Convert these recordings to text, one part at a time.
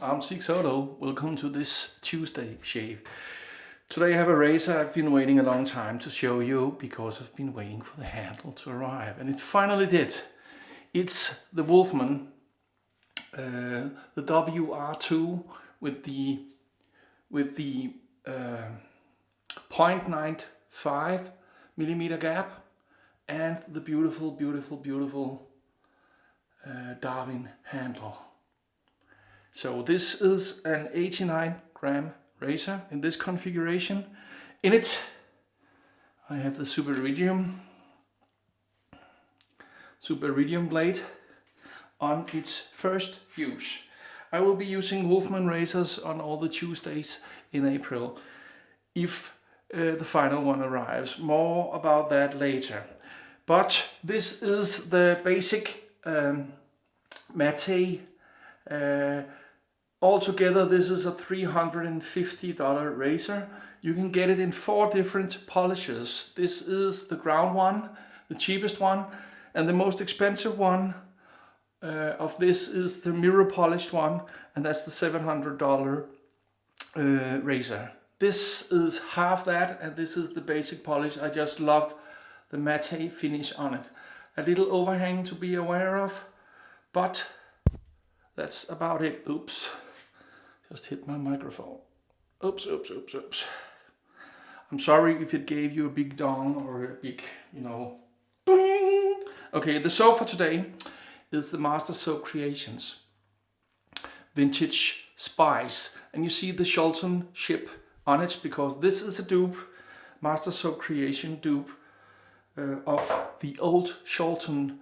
I'm Sigsolo. Welcome to this Tuesday shave. Today I have a razor I've been waiting a long time to show you because I've been waiting for the handle to arrive, and it finally did. It's the Wolfman, the Wr2 with the 0.95 millimeter gap and the beautiful Darwin handle. So this is an 89 gram razor in this configuration. In it I have the super iridium blade on its first use. I will be using Wolfman razors on all the Tuesdays in April if the final one arrives. More about that later. But this is the basic matte. Altogether this is a $350 razor. You can get it in 4 different polishes. This is the ground one, the cheapest one, and the most expensive one of this is the mirror polished one, and that's the $700 razor. This is half that, and this is the basic polish. I just love the matte finish on it. A little overhang to be aware of, but that's about it. Oops, just hit my microphone. Oops. I'm sorry if it gave you a big dong or a big, bing. Okay, the soap for today is the Master Soap Creations Vintage Spice. And you see the Shulton ship on it because this is a dupe, Master Soap Creation dupe of the old Shulton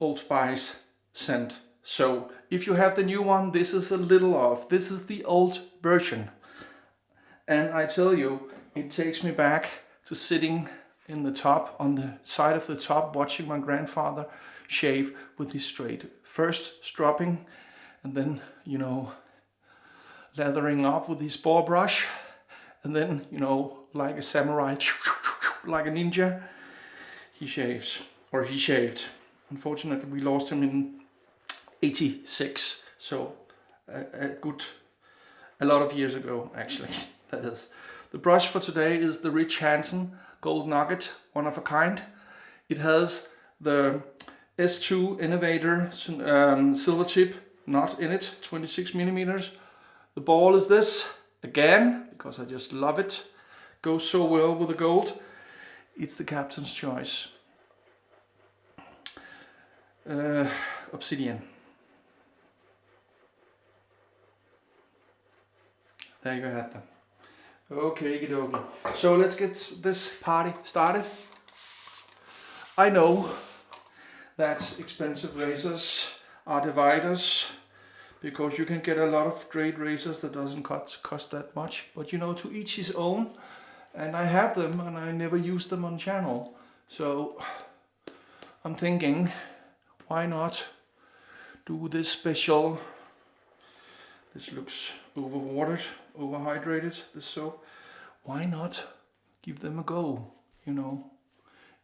Old Spice scent. So if you have the new one, this is a little off. This is the old version. And I tell you, it takes me back to sitting in the top, on the side of the top, watching my grandfather shave with his straight. First stropping, and then, lathering up with his bore brush, and then, like a samurai, like a ninja, he shaves, or he shaved. Unfortunately, we lost him in 86, so a lot of years ago, actually, that is. The brush for today is the Rich Hansen Gold Nugget, one of a kind. It has the S2 Innovator silver tip knot in it, 26 millimeters. The ball is this, again, because I just love it. Goes so well with the gold. It's the captain's choice. Obsidian. There you have them. Okay, dokie. So let's get this party started. I know that expensive razors are dividers because you can get a lot of great razors that doesn't cost that much. But to each his own. And I have them and I never use them on channel. So I'm thinking, why not do this special? This looks overwatered, overhydrated, this soap. Why not give them a go?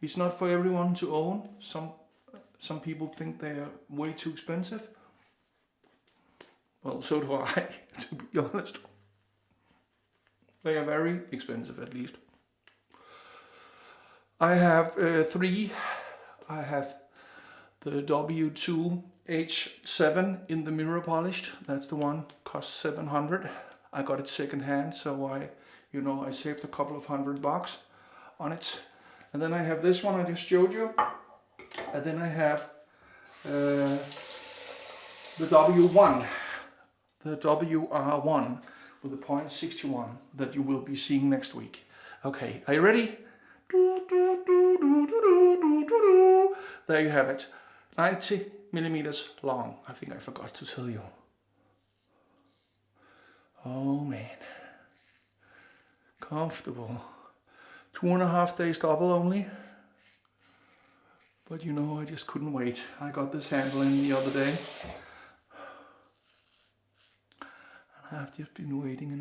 It's not for everyone to own. Some people think they are way too expensive. Well, so do I, to be honest. They are very expensive, at least. I have 3. I have the W2 H7 in the mirror polished. That's the one, cost $700. I got it second hand, so I saved a couple of $100 on it. And then I have this one I just showed you. And then I have the W1, the WR1 with the 0.61 that you will be seeing next week. Okay, are you ready? There you have it. 90 millimeters long. I think I forgot to tell you. Oh man. Comfortable. 2.5 days double only. But I just couldn't wait. I got this handle in the other day. And I've just been waiting.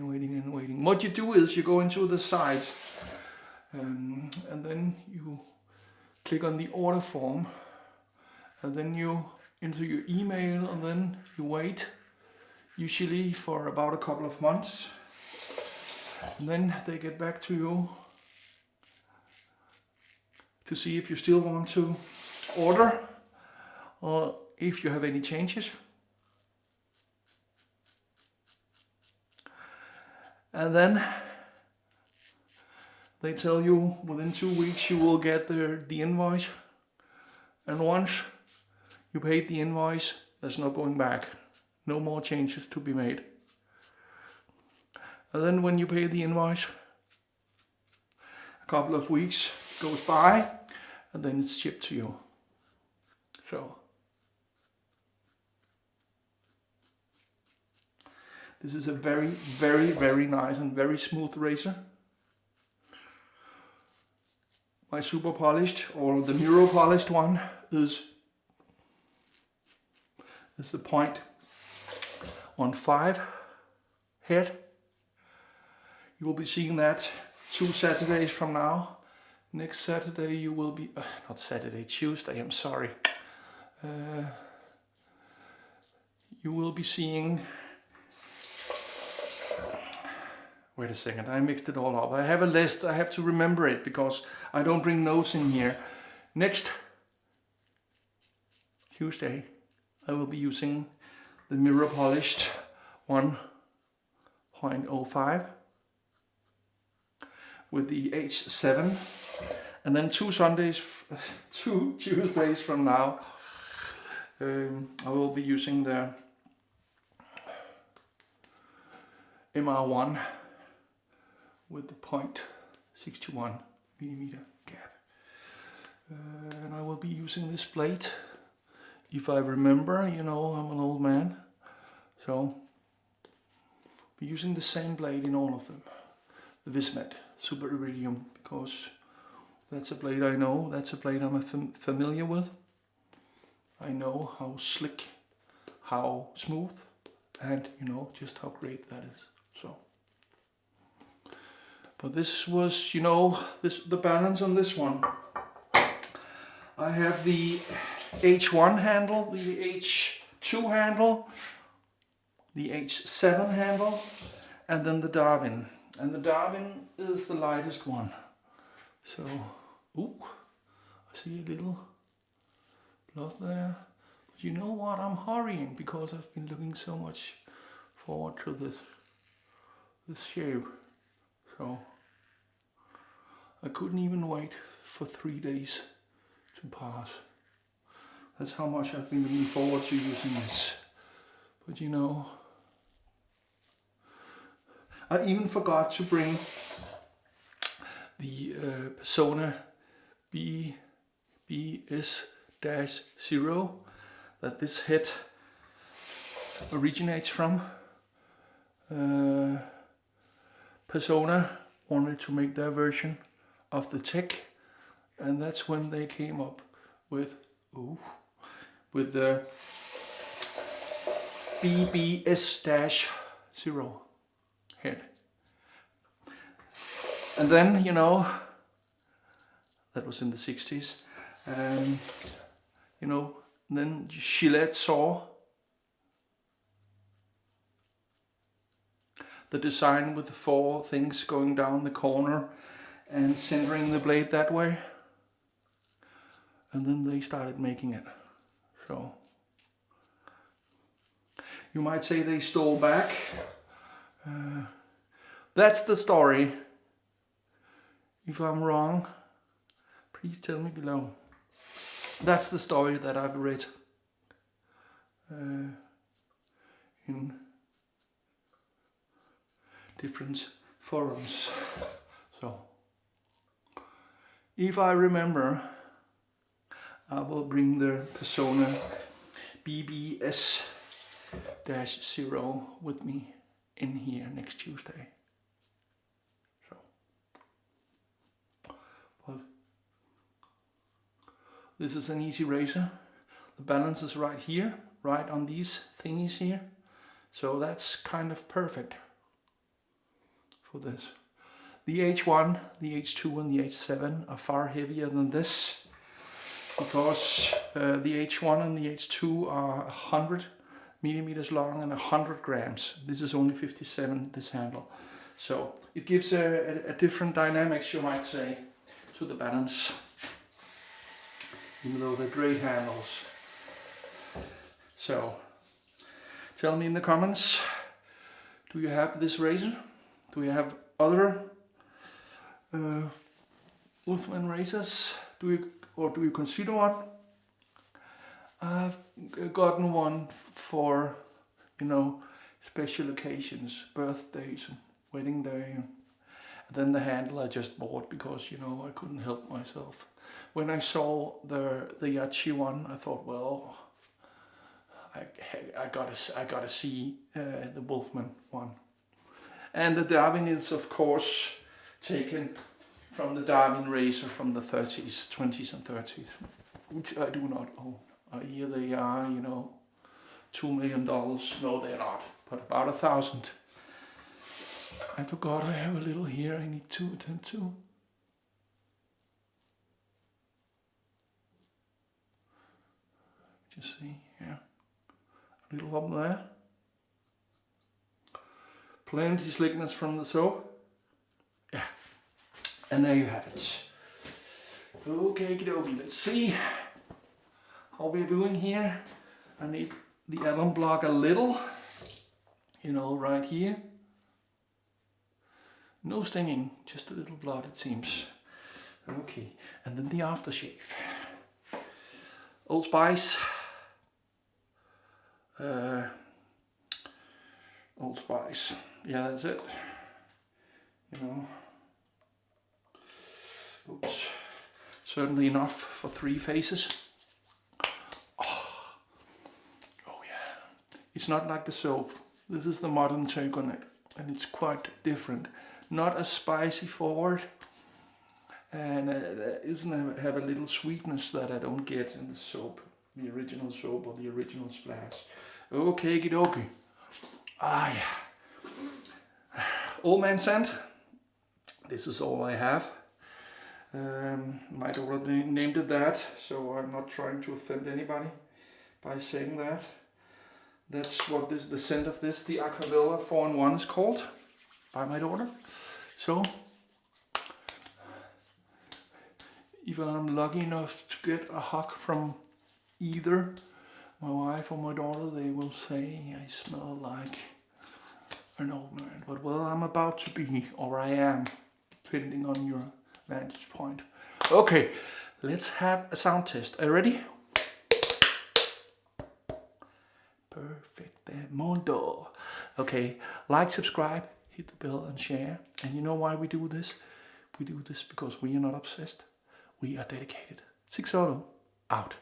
What you do is you go into the site and then you click on the order form, and then you enter your email, and then you wait usually for about a couple of months. And then they get back to you to see if you still want to order or if you have any changes. And then they tell you within 2 weeks you will get the invoice. And once you paid the invoice, there's no going back. No more changes to be made. And then when you pay the invoice, a couple of weeks goes by and then it's shipped to you. So this is a very, very, very nice and very smooth razor. My super polished or the Neuro polished one is the 0.15 head. You will be seeing that 2 Saturdays from now. Next Saturday you will be, not Saturday, Tuesday, I'm sorry. You will be seeing, wait a second, I mixed it all up. I have a list, I have to remember it because I don't bring notes in here. Next Tuesday I will be using the mirror polished 1.05 with the H7, and then 2 Tuesdays from now I will be using the MR1 with the 0.61 millimeter gap, and I will be using this blade. If I remember, you know, I'm an old man, so be using the same blade in all of them. The Wizamet Super Iridium, because that's a blade I know, that's a blade I'm familiar with. I know how slick, how smooth, and you know, just how great that is. So, but this was, you know, the balance on this one. I have the H1 handle, the H2 handle, the H7 handle, and then the Darwin. And the Darwin is the lightest one. So, ooh, I see a little blood there. But you know what, I'm hurrying because I've been looking so much forward to this shave. So, I couldn't even wait for 3 days to pass. That's how much I've been looking forward to using this. But you know, I even forgot to bring the Persona BBS-0 that this head originates from. Persona wanted to make their version of the tech, and that's when they came up with the BBS-0 head. And then, you know, that was in the 60s, and you know, then Gillette saw the design with the 4 things going down the corner and centering the blade that way, and then they started making it. So you might say they stole back. That's the story. If I'm wrong, please tell me below. That's the story that I've read in different forums. So, if I remember, I will bring the Persona BBS-0 with me in here next Tuesday. So, well, this is an easy razor. The balance is right here, right on these thingies here. So that's kind of perfect for this. The H1, the H2 and the H7 are far heavier than this, because the H1 and the H2 are 100 millimeters long and 100 grams. This is only 57, this handle. So it gives a different dynamics, you might say, to the balance. Even though they're great handles. So, tell me in the comments, do you have this razor? Do you have other Wolfman razors? Do you consider one? I've gotten one for, you know, special occasions, birthdays, and wedding day. And then the handle I just bought because, you know, I couldn't help myself. When I saw the Yachi one, I thought, well, I gotta see the Wolfman one. And the Darwin is of course taken from the Darwin razor from the 30s, 20s and 30s, which I do not own. Here they are, you know, $2 million. No, they're not, but about 1,000. I forgot I have a little here I need to attend to. Just see, yeah, a little up there. Plenty slickness from the soap. Yeah, and there you have it. Okay, dokie, let's see how we're doing here. I need the alum block a little, you know, right here. No stinging, just a little blood it seems. Okay, and then the aftershave. Old Spice. Old Spice. Yeah, that's it. You know. Oops. Certainly enough for 3 faces. Oh yeah. It's not like the soap. This is the modern take on it, and it's quite different. Not as spicy forward, and it doesn't have a little sweetness that I don't get in the soap, the original soap or the original splash. Okay, dokie. Ah, yeah. Old man scent. This is all I have. Might already named it that, so I'm not trying to offend anybody by saying that. That's what the scent of this, the Aqua Velva 4-in-1 is called by my daughter. So, if I'm lucky enough to get a hug from either my wife or my daughter, they will say I smell like an old man. But well, I'm about to be, or I am, depending on your vantage point. Okay, let's have a sound test. Are you ready? Perfectamundo. Okay, like, subscribe, hit the bell and share. And you know why we do this? We do this because we are not obsessed. We are dedicated. CCXXVIII out.